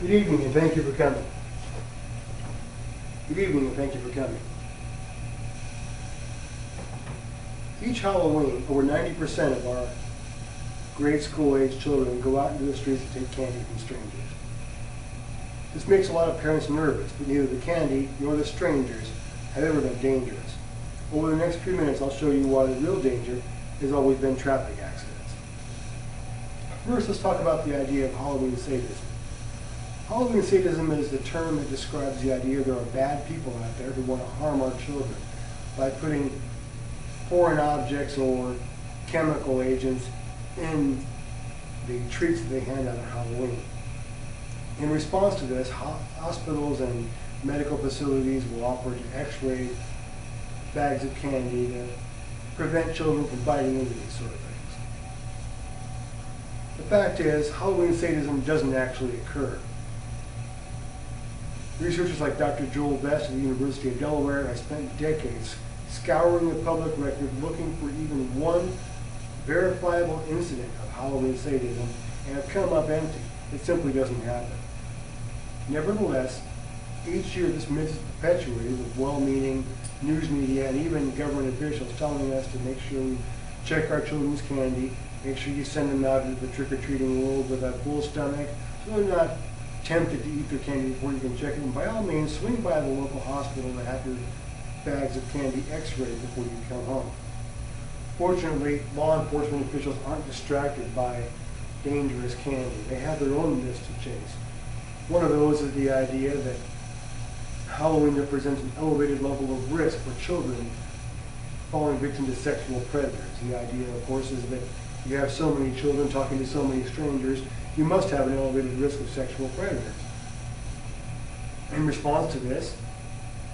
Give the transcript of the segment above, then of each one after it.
Good evening and thank you for coming. Good evening and thank you for coming. Each Halloween, over 90% of our grade school age children go out into the streets to take candy from strangers. This makes a lot of parents nervous, but neither the candy nor the strangers have ever been dangerous. Over the next few minutes, I'll show you why the real danger has always been traffic accidents. First, let's talk about the idea of Halloween sadism. Halloween sadism is the term that describes the idea there are bad people out there who want to harm our children by putting foreign objects or chemical agents in the treats that they hand out on Halloween. In response to this, hospitals and medical facilities will operate X-ray bags of candy to prevent children from biting into these sort of things. The fact is, Halloween sadism doesn't actually occur. Researchers like Dr. Joel Best of the University of Delaware have spent decades scouring the public record looking for even one verifiable incident of Halloween sadism and have come up empty. It simply doesn't happen. Nevertheless, each year this myth is perpetuated with well-meaning news media and even government officials telling us to make sure we check our children's candy, make sure you send them out into the trick-or-treating world with a full stomach so they're not tempted to eat their candy before you can check it. And by all means, swing by the local hospital to have your bags of candy x-rayed before you come home. Fortunately, law enforcement officials aren't distracted by dangerous candy. They have their own myths to chase. One of those is the idea that Halloween represents an elevated level of risk for children falling victim to sexual predators. The idea, of course, is that you have so many children talking to so many strangers, you must have an elevated risk of sexual predators. In response to this,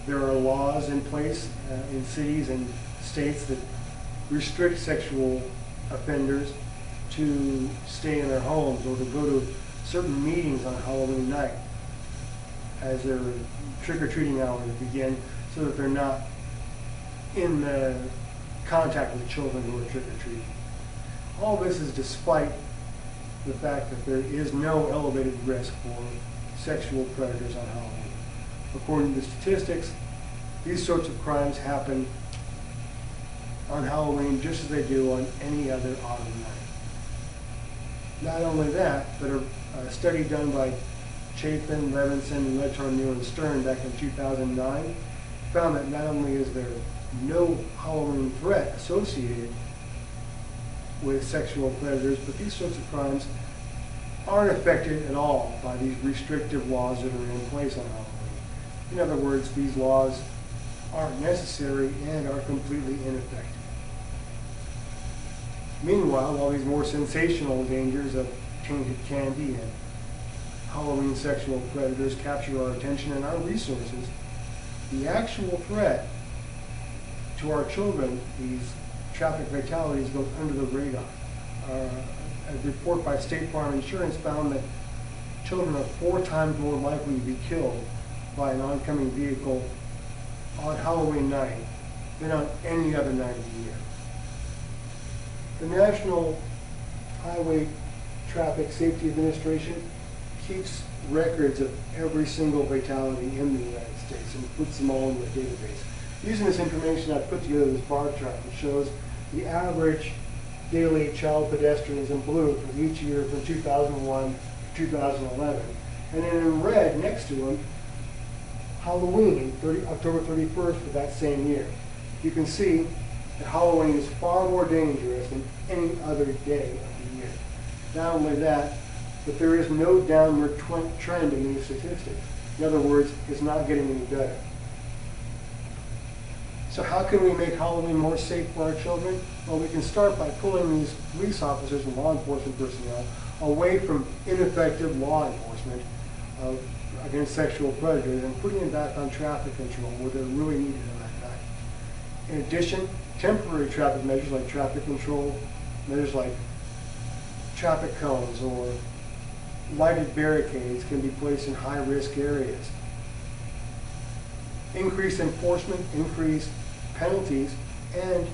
there are laws in place in cities and states that restrict sexual offenders to stay in their homes or to go to certain meetings on Halloween night as their trick-or-treating hours begin so that they're not in contact with children who are trick-or-treating. All this is despite the fact that there is no elevated risk for sexual predators on Halloween. According to the statistics, these sorts of crimes happen on Halloween just as they do on any other autumn night. Not only that, but a study done by Chapin, Levinson, Letarnier, and Stern back in 2009 found that not only is there no Halloween threat associated with sexual predators, but these sorts of crimes aren't affected at all by these restrictive laws that are in place on Halloween. In other words, these laws aren't necessary and are completely ineffective. Meanwhile, while these more sensational dangers of tainted candy and Halloween sexual predators capture our attention and our resources, the actual threat to our children, these traffic fatalities, goes under the radar. A report by State Farm Insurance found that children are 4 times more likely to be killed by an oncoming vehicle on Halloween night than on any other night of the year. The National Highway Traffic Safety Administration keeps records of every single fatality in the United States and puts them all in the database. Using this information, I've put together this bar chart that shows the average daily child pedestrians in blue for each year from 2001 to 2011. And then in red next to them, Halloween, October 31st for that same year. You can see that Halloween is far more dangerous than any other day of the year. Not only that, but there is no downward trend in these statistics. In other words, it's not getting any better. So how can we make Halloween more safe for our children? Well, we can start by pulling these police officers and law enforcement personnel away from ineffective law enforcement against sexual predators and putting them back on traffic control where they're really needed on that night. In addition, temporary traffic measures like traffic control, measures like traffic cones or lighted barricades can be placed in high-risk areas. Increased enforcement, increased penalties, and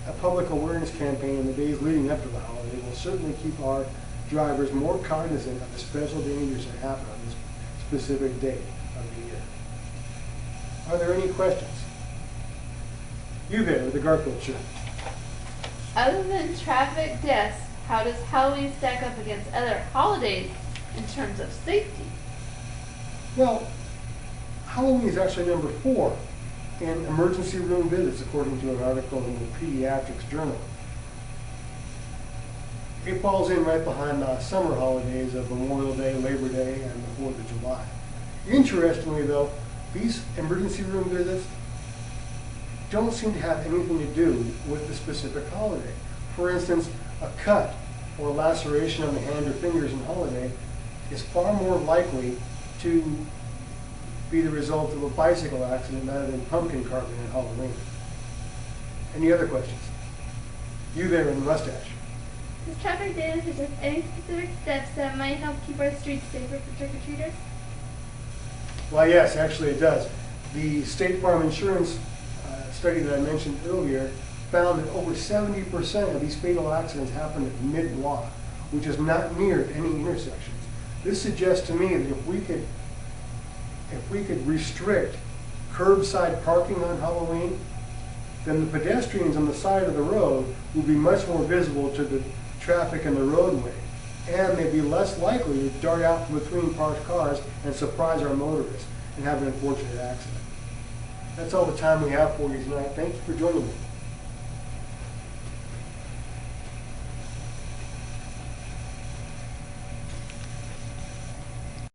a public awareness campaign in the days leading up to the holiday will certainly keep our drivers more cognizant of the special dangers that happen on this specific date of the year. Are there any questions? You there with the Garfield shirt. Other than traffic deaths, how does Halloween stack up against other holidays in terms of safety? Well, Halloween is actually number 4 in emergency room visits, according to an article in the Pediatrics Journal. It falls in right behind the summer holidays of Memorial Day, Labor Day, and the 4th of July. Interestingly, though, these emergency room visits don't seem to have anything to do with the specific holiday. For instance, a cut or laceration on the hand or fingers in holiday is far more likely to be the result of a bicycle accident rather than pumpkin carving on Halloween. Any other questions? You there in the mustache. Does traffic data suggest any specific steps that might help keep our streets safer for trick-or-treaters? Well, yes, actually it does. The State Farm Insurance study that I mentioned earlier found that over 70% of these fatal accidents happen at mid-block, which is not near any intersections. This suggests to me that if we could restrict curbside parking on Halloween, then the pedestrians on the side of the road will be much more visible to the traffic in the roadway, and they'd be less likely to dart out from between parked cars and surprise our motorists and have an unfortunate accident. That's all the time we have for you tonight. Thank you for joining me.